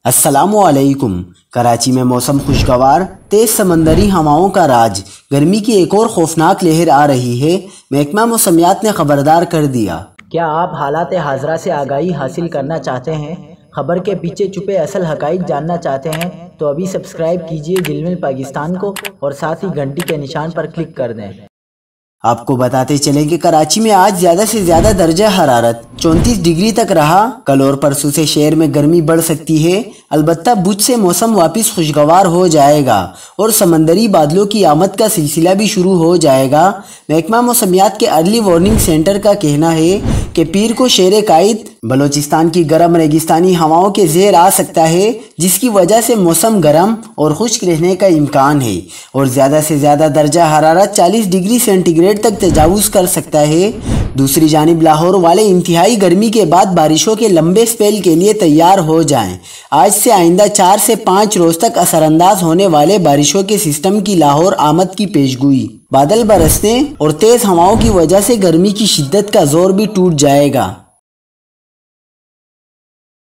السلام علیکم۔ کراچی میں موسم خوشگوار، تیز سمندری ہواؤں کا راج، گرمی کی ایک اور خوفناک لہر آ رہی ہے۔ محکمہ موسمیات نے خبردار کر دیا۔ کیا آپ حالات حاضرہ سے آگاہی حاصل کرنا چاہتے ہیں؟ خبر کے پیچھے چھپے اصل حقائق جاننا چاہتے ہیں تو ابھی سبسکرائب کیجئے جلمل پاکستان کو اور ساتھ ہی گھنٹی کے نشان پر کلک کر دیں۔ آپ کو بتاتے چلیں کہ کراچی میں آج زیادہ سے زیادہ درجہ حرارت 34 ڈگری تک رہا۔ کل اور پرسوں سے شہر میں گرمی بڑھ سکتی ہے، البتہ بدھ سے موسم واپس خوشگوار ہو جائے گا اور سمندری بادلوں کی آمد کا سلسلہ بھی شروع ہو جائے گا۔ محکمہ موسمیات کے ارلی وارننگ سینٹر کا کہنا ہے کہ پیر کو شیر قائد بلوچستان کی گرم ریگستانی ہواؤں کے زیر آ سکتا ہے، جس کی وجہ سے موسم گرم اور خشک رہنے کا امکان ہے اور زیادہ سے زیادہ درجہ حرارت 40 ڈگری سینٹی گریڈ تک تجاوز کر سکتا ہے۔ دوسری جانب لاہور والے انتہائی گرمی کے بعد بارشوں کے لمبے سپیل کے لیے تیار ہو جائیں۔ آج سے آئندہ 4 سے 5 روز تک اثر انداز ہونے والے بارشوں کے سسٹم کی لاہور آمد کی پیشگوئی۔ بادل برسنے اور تیز ہواؤں کی وجہ سے گرمی کی شدت کا زور بھی ٹوٹ جائے گا۔